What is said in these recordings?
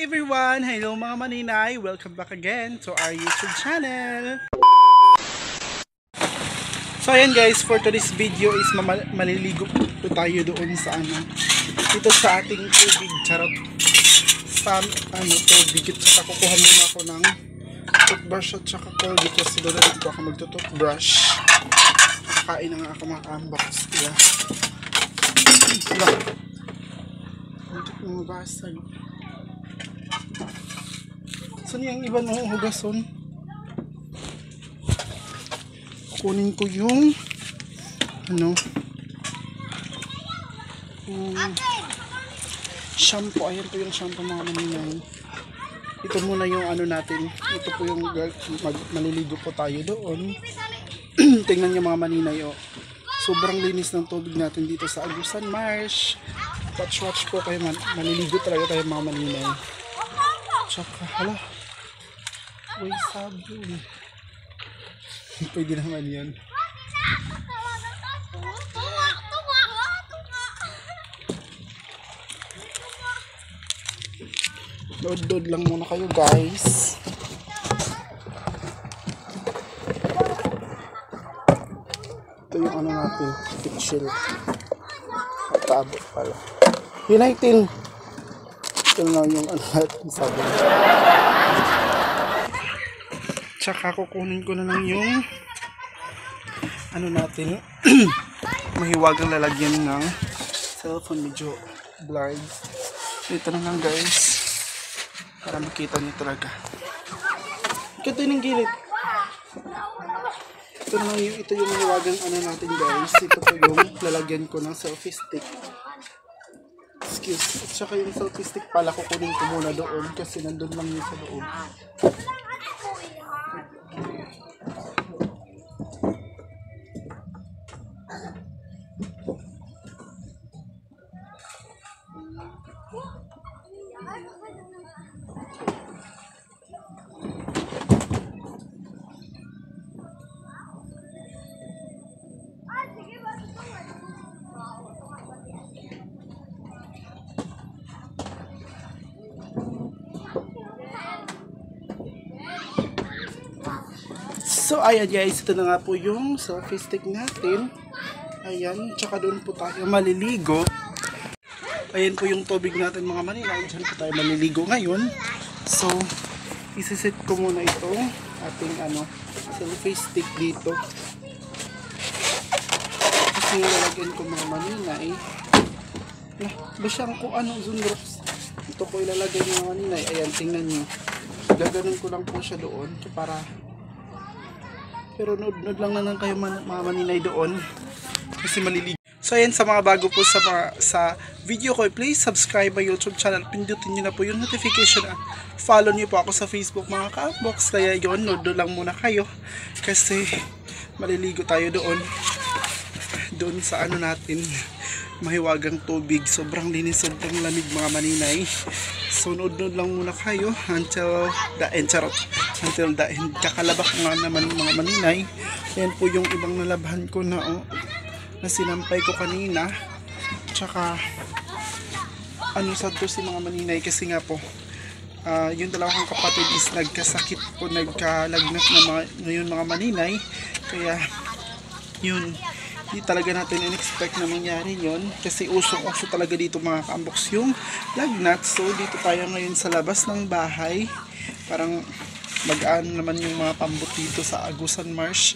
everyone! Hello mga maninay! Welcome back again to our YouTube channel! So ayan guys, for today's video is maliligo po tayo doon sa dito sa ating tubig, charot, sa tubig, at saka kukuha muna ako ng toothbrush at saka Colgate kasi doon na dito ako magto-toothbrush. Kakain na nga ako mga unbox kaya hindi ko mabasag. Saan yung iba nung hugason? Kunin ko yung shampoo. Ayan po yung shampoo mga maninay. Ito muna yung natin. Ito po yung maliligo po tayo doon. Tingnan nyo mga maninay, oh. Sobrang linis ng tubig natin dito sa Agusan Marsh. Watch po kayo, maliligo talaga tayo mga maninay. Tsaka, hala, uy, sabon. Pwede naman yan. Load lang muna kayo guys. Ito yung natin, pitchil. Matabot pala. United. Ito lang yung natin sabon. Tsaka kukunin ko na lang yung natin mahiwagang lalagyan ng cellphone, medyo blurred. Ito na lang guys para makita niyo talaga. Ito yung gilid. Ito yung mahiwagang natin guys. Ito po yung lalagyan ko ng selfie stick. Excuse. At saka yung selfie stick pala kukunin ko muna doon kasi nandun lang yun sa loob. So ayan guys, ito na nga po yung selfie stick natin. Ayan, tsaka doon po tayo maliligo. Ayan po yung tubig natin mga maninay. Diyan po tayo maliligo ngayon. So, isiset ko muna itong ating selfie stick dito. Kasi lalagyan ko mga maninay. Basyang ko Zundrops. Ito po ilalagay mga maninay. Ayan, tingnan nyo. Gaganon ko lang po siya doon para pero nood lang na kayo mga maninay doon kasi maliligo. So ayan, sa mga bago po sa video ko, please subscribe my YouTube channel. Pindutin nyo na po yung notification. Follow nyo po ako sa Facebook mga ka-box. Kaya yun, nood lang muna kayo kasi maliligo tayo doon sa natin, mahiwagang tubig. Sobrang linis, sobrang lamig mga maninay. So nood lang muna kayo until the end, charot, until the end. Kakalabak nga naman mga maninay. Ayan po yung ibang nalabhan ko na sinampay ko kanina. Tsaka sad to si mga maninay kasi nga po yung dalawang kapatid is nagkasakit po, nagkalagnat na ngayon mga maninay. Kaya yun, hindi talaga natin in-expect na mangyari yon kasi usong-uso talaga dito mga ka-unbox yung lagnat. So dito tayo ngayon sa labas ng bahay, parang mag-ano naman yung mga pambot dito sa Agusan Marsh,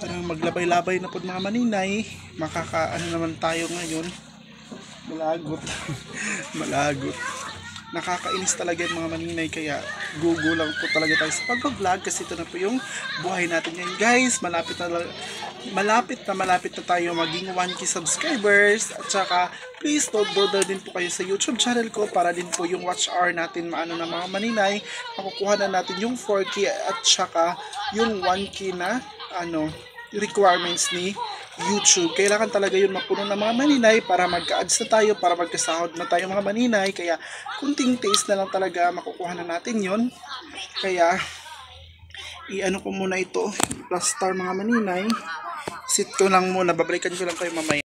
parang maglabay-labay na po mga maninay. Makakaano naman tayo ngayon, malagot. Malagot, nakakainis talaga yung mga maninay. Kaya gugo lang po talaga tayo sa pag-vlog kasi ito na po yung buhay natin ngayon guys. Malapit na tayo maging 1K subscribers. At saka please download din po kayo sa YouTube channel ko para din po yung watch hour natin na mga maninay. Makukuha na natin yung 4K at saka yung 1K na requirements ni YouTube. Kailangan talaga yun mapuno ng mga maninay para magka-ads na tayo, para magkasahod na tayo mga maninay. Kaya kunting taste na lang talaga makukuha na natin yun. Kaya ko muna ito, plus star mga maninay. Sit ko lang muna, babalikan ko lang kayo mamaya.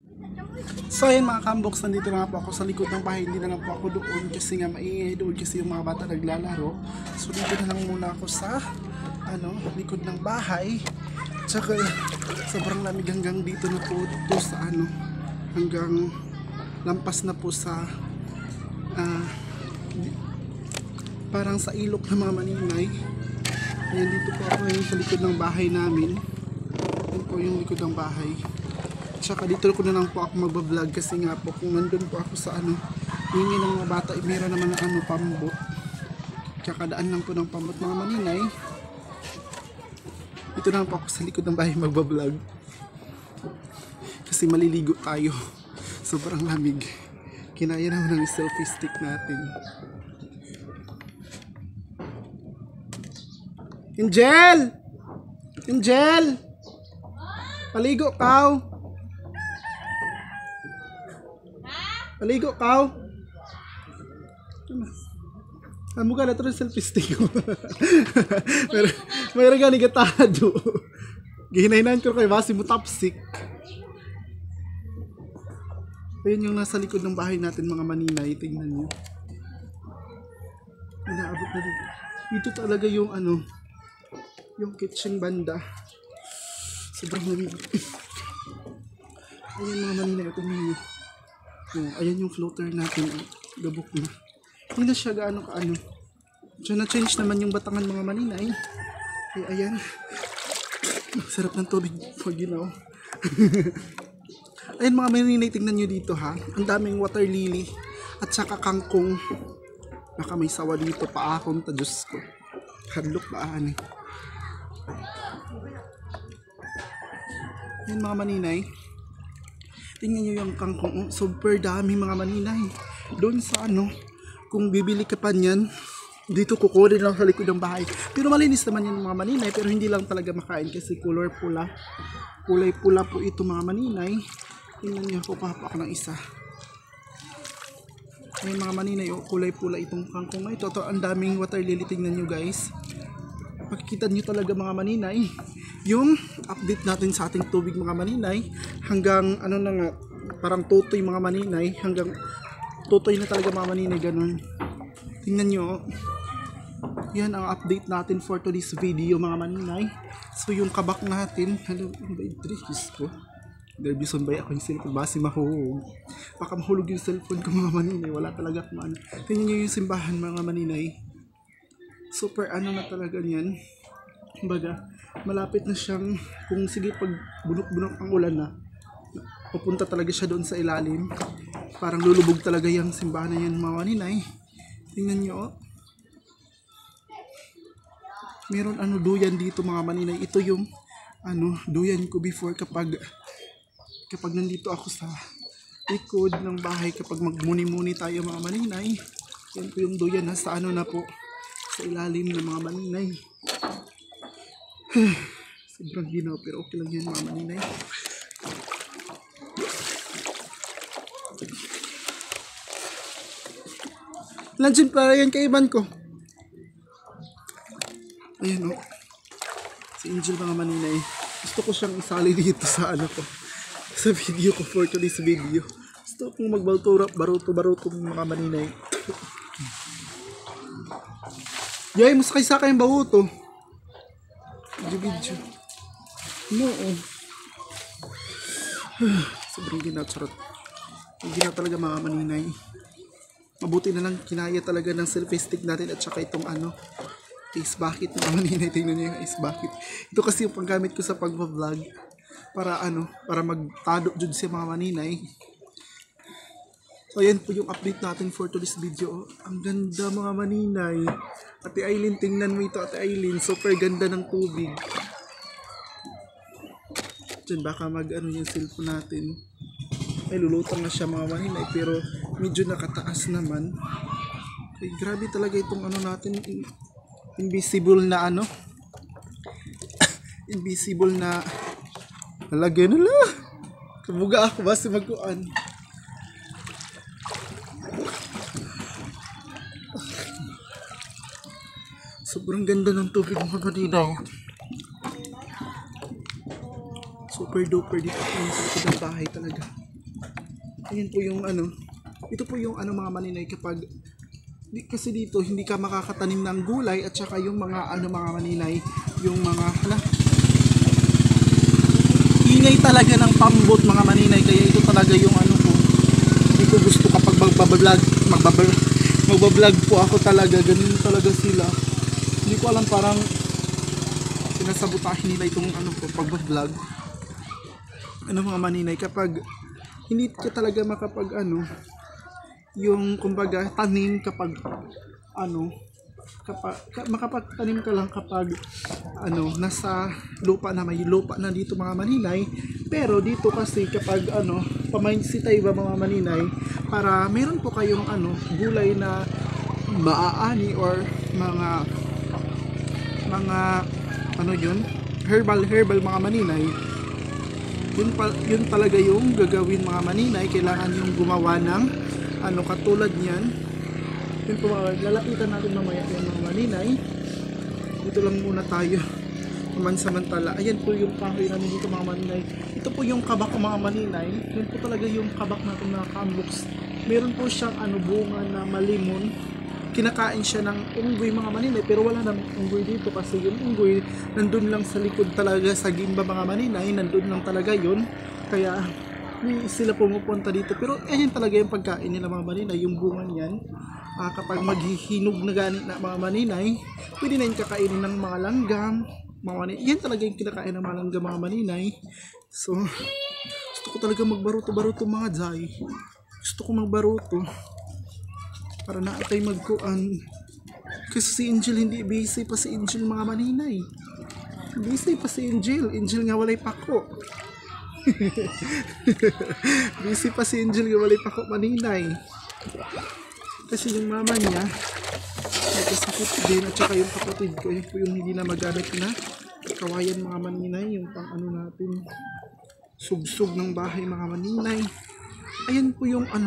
So ayun mga kamboks, nandito na nga po ako sa likod ng bahay. Hindi na lang po ako doon kasi nga maingay doon kasi yung mga bata naglalaro. So dito na lang muna ako sa likod ng bahay. Tsaka sobrang lamig hanggang dito na po to sa hanggang lampas na po sa parang sa ilok ng mga maninay. Ayan, dito po ako ngayon sa likod ng bahay namin. Ayan po yung likod ng bahay. Tsaka dito ko na lang po ako magbablog kasi nga po kung nandun po ako sa hingin ng mga bata, meron naman ng pambot. Tsaka daan lang po ng pambot mga maninay. Dito na lang po ako sa likod ng bahay magbablog. Kasi maliligo tayo. Sobrang lamig. Kinaya naman ng selfie stick natin. Angel! Angel! Paligo ka! Paligo ka! Amo ka na ito ng selfie stick ko. Mayroon ka nigatado. Gihinainan ko kayo, basi mo tapsik. Ayun yung nasa likod ng bahay natin mga maninay. Tingnan nyo. Inaabot na dito. Dito talaga yung yung kitchen banda. Sobrang lamig. Ayan mga maninay. Tingnan nyo. Ayan yung floater natin. Gabok na. Hindi na siya gaano ka Diyan na-change naman yung batangan mga maninay. Kaya ayan. Sarap ng tubig pag ginaw. Ayan mga maninay, tingnan nyo dito ha. Ang daming water lily at saka kangkong. Baka may sawa dito pa akong ta, Diyos ko. Hadlok ba Ayan mga maninay. Tingnan nyo yung kangkong. Super dami mga maninay. Doon sa kung bibili ka pa niyan, dito kukunin lang sa likod ng bahay. Pero malinis naman yan mga maninay. Pero hindi lang talaga makain kasi kulay pula. Kulay pula po ito mga maninay. Tingnan nyo, kupapak ng isa. Ayun mga maninay, kulay pula itong kangkong na ito. Ang daming water lily, tingnan nyo guys. Pakikita nyo talaga mga maninay yung update natin sa ating tubig mga maninay. Hanggang na nga, parang tutoy mga maninay. Hanggang tutoy na talaga mga maninay, ganun. Tingnan nyo. Yan ang update natin for today's video mga maninay. So yung kabak natin, hello, Diyos ko. Nervous ba ako yung cellphone? Basi mahulog. Baka mahulog yung cellphone ko mga maninay. Wala talaga akong Tingnan nyo yung simbahan mga maninay. Super na talaga niyan. Kumbaga, malapit na siyang, kung sige pag bunok-bunok ang ulan na, pupunta talaga siya doon sa ilalim. Parang lulubog talaga yung simbahan na yan mga maninay. Tingnan nyo Meron duyan dito mga maninay. Ito yung duyan ko before kapag nandito ako sa likod ng bahay, kapag magmuni-muni tayo mga maninay. Yan po yung duyan na sa na po, sa ilalim ng mga maninay. Sobrang ginaw pero okay lang yan mga maninay. Nandiyan para yan kaiban ko. Ayan si Angel mga maninay. Gusto ko siyang isali dito sa ko, sa video ko for today's video. Gusto kong magbaruto mga maninay. Yay, musakay sa kayong baruto. Video. No. Sobrang ginacharot. Hindi na talaga mga maninay. Mabuti na lang kinaya talaga ng selfie stick natin at saka itong ice bucket mga maninay. Tingnan nyo yung ice bucket. Ito kasi yung panggamit ko sa pag-vlog. Para para magtado dyan si mga maninay. So ayan po yung update natin for today's video. Ang ganda mga maninay. Ate Aileen, tingnan mo ito Ate Aileen. Super ganda ng tubig. Diyan baka yung cellphone natin. Ay lulutang na siya mga maninay. Pero medyo nakataas naman. Ay grabe talaga itong natin. Invisible na invisible na lalagyan nila. Kabuga ako basta magkuan. Sobrang ganda ng tubig mga maninay. Super duper dito sa likod ng bahay talaga. Ayun po yung ano. Ito po yung ano mga maninay kapag kasi dito hindi ka makakatanim ng gulay at saka yung mga ano mga maninay, yung mga ingay talaga ng pambot mga maninay, kaya ito talaga yung ano ko. Hindi ko gusto kapag magbablog po ako talaga, ganun talaga sila. Hindi ko alam, parang sinasabotahin nila itong ano ko pag-vlog. Ano mga maninay, kapag hindi ka talaga makapag ano, yung kumbaga tanim kapag ano, makapagtanim ka lang kapag ano nasa lupa na may lupa na dito mga maninay. Pero dito kasi kapag ano pamansitay ba mga maninay, para meron po kayong ano gulay na maaani or mga ano yun, herbal mga maninay, yun talaga yung gagawin mga maninay. Kailangan yung gumawa ng ano katulad niyan. Yun po, lalapitan natin mamaya yung mga maninay. Dito lang muna tayo samantala. Ayan po yung kahoy namin dito mga maninay. Ito po yung kabak ng mga maninay. Yun po talaga yung kabak natin na kamluks. Meron po siyang ano, bunga na malimon. Kinakain siya ng unggoy mga maninay, pero wala namang unggoy dito kasi yung unggoy nandun lang sa likod talaga sa gimba mga maninay. Nandun lang talaga yun. Kaya sila pumupunta dito. Pero ayan talaga yung pagkain nila mga maninay, yung bunga niyan. Kapag maghihinog na ganit na mga maninay, pwede na yung kakainin ng mga langgam, mga maninay. Yan talaga yung kinakain ng mga langgam mga maninay. So, gusto ko talaga magbaruto-baruto mga jay. Gusto ko magbaruto para na tayo magkuan. Kasi si Angel hindi busy pa si Angel mga maninay. Busy pa si Angel. Angel nga walay pako. Busy pa si Angel nga walay pako maninay. Kasi yung mama niya nagkasakit din at saka yung kapatid ko, yun po yung hindi na magamit na kawayan mga maninay, yung pang ano natin sugsug ng bahay mga maninay. Ayan po yung ano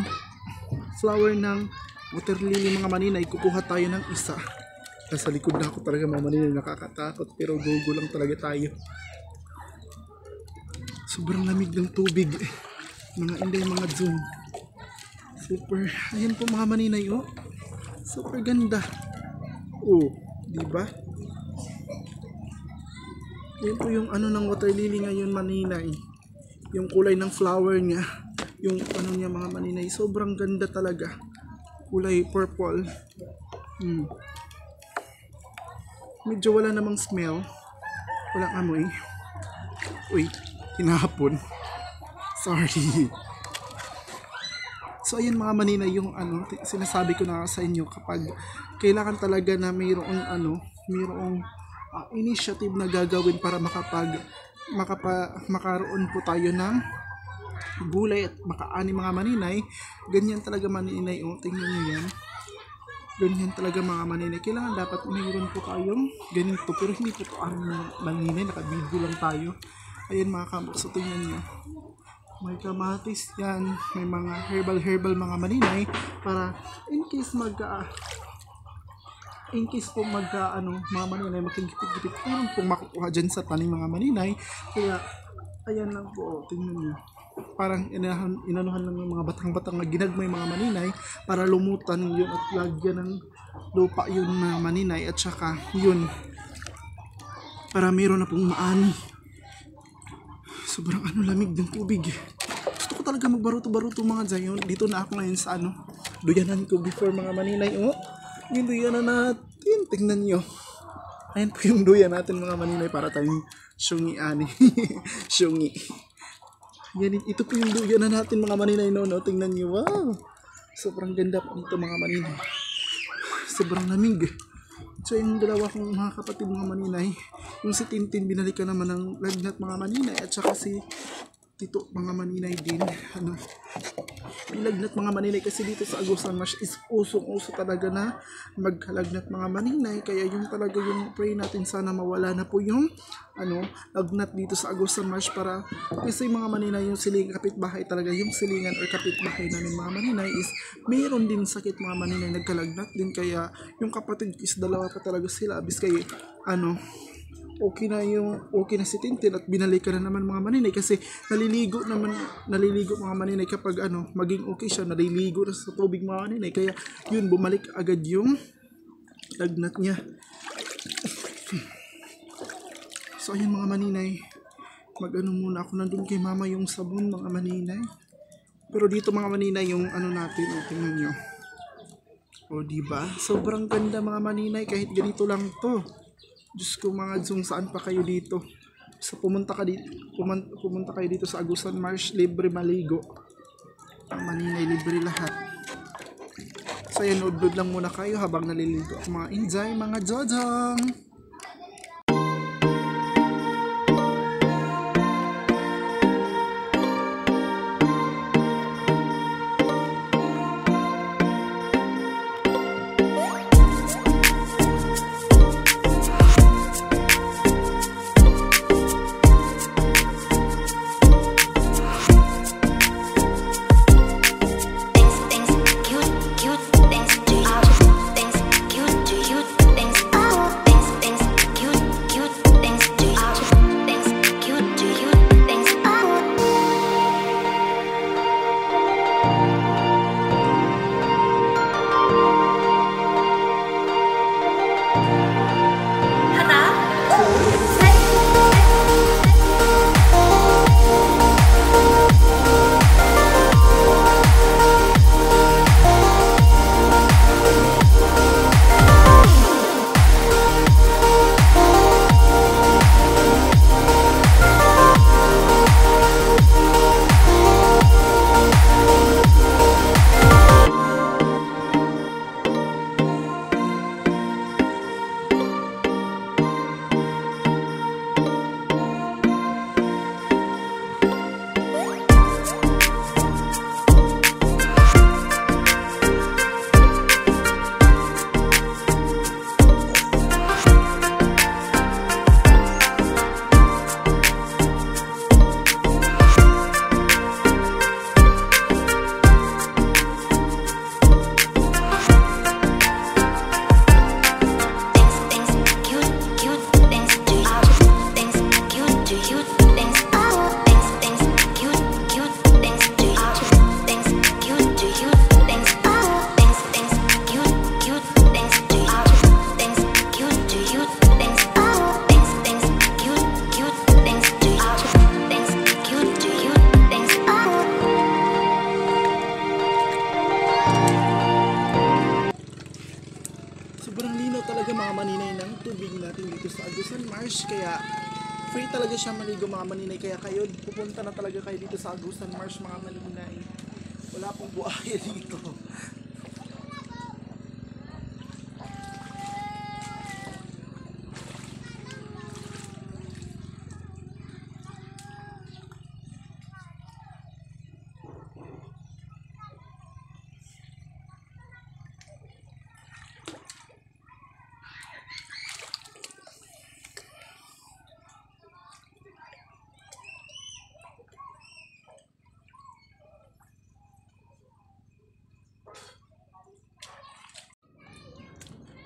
flower ng water lily mga maninay. Kukuha tayo ng isa. Nasa likod na ako talaga mga maninay, nakakatakot pero go lang talaga tayo. Sobrang lamig ng tubig mga inday mga zoom. Super, ayan po mga maninay, oh. Super ganda. Oh, di ba? Yan po yung ano ng water lily ngayon maninay. Yung kulay ng flower niya, yung ano niya mga maninay, sobrang ganda talaga. Kulay purple. Medyo wala namang smell. Walang amoy. Uy, hinahapon. Sorry. So ayan mga maninay, yung ano sinasabi ko na sa inyo, kapag kailangan talaga na mayroong initiative na gagawin para makaroon po tayo ng gulay at makaani mga maninay. Ganyan talaga maninay, oh, tingnan niyo yan. Ganyan talaga mga maninay. Kailangan dapat mayroon po kayong ganito, pero hindi po ito maninay, naka-video lang tayo. Ayan mga kamukso, tingnan niyo. May kamatis yan, may mga herbal mga maninay, para in case ano mga maninay makikipit-gipit, meron pong makukuha dyan sa tanim mga maninay. Kaya ayan lang po, tingnan nyo, parang inanuhan lang yung mga batang-batang na ginagmay mga maninay para lumutan yun at lagyan ng lupa yun mga maninay, at saka yun para meron na pong maani. Sobrang ano lamig ng tubig. Gusto ko talaga magbaruto-baruto mga jayon. Dito na ako ngayon sa ano, duyanan ko before mga maninay. Oh, yung duyanan natin. Tingnan nyo. Ayan po yung duyan natin mga maninay, para tayong syungi ani. Syungi. Yan, ito po yung duyanan natin mga maninay. No? Tingnan nyo. Wow. Sobrang ganda po dito mga maninay. Sobrang lamig. So yung dalawa kong mga kapatid mga maninay, yung si Tintin binalikan naman ng lagnat mga maninay, at saka si Tito mga maninay din ano, ilagnat mga maninay, kasi dito sa Agusan Marsh is usong-uso talaga na magkalagnat mga maninay. Kaya yung talaga yung pray natin, sana mawala na po yung ano lagnat dito sa Agusan Marsh, para kasi mga maninay yung siling kapitbahay talaga, yung silingan or kapitbahay namin mga maninay is mayroon din sakit mga maninay, nagkalagnat din. Kaya yung kapatid is dalawa pa talaga sila, abis kay ano okay na si Tintin at binalikan na naman mga maninay kasi naliligo mga maninay kapag maging okay siya, naliligo na sa tubig mga maninay, kaya yun, bumalik agad yung lagnat niya. So ayun mga maninay, muna ako, nandun kay mama yung sabon mga maninay, pero dito mga maninay yung natin, tingnan nyo, diba, sobrang ganda mga maninay kahit ganito lang to. Diyos ko mga Zoom, saan pa kayo dito? So pumunta kayo dito sa Agusan Marsh, libre maligo. Ang maninay, libre lahat. So yan, nood lang muna kayo habang naliligo ako mga enjoy mga jojong. Sobrang linaw talaga mga maninay ng tubig natin dito sa Agusan Marsh, kaya free talaga siya maligo mga maninay, kaya kayo pupunta na talaga kayo dito sa Agusan Marsh mga maninay. Wala pong buhaya dito.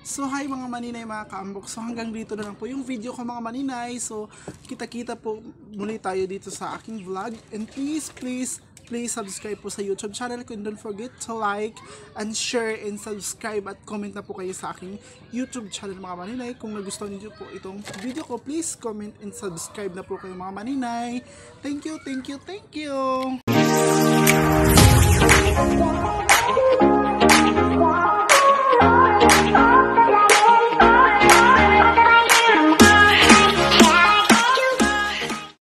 So hi mga maninay, mga kaambok. So hanggang dito na lang po yung video ko mga maninay. So kita-kita po muli tayo dito sa aking vlog. And please subscribe po sa YouTube channel ko. And don't forget to like and share and subscribe at comment na po kayo sa aking YouTube channel mga maninay. Kung nagustuhan niyo po itong video ko, please comment and subscribe na po kayo mga maninay. Thank you.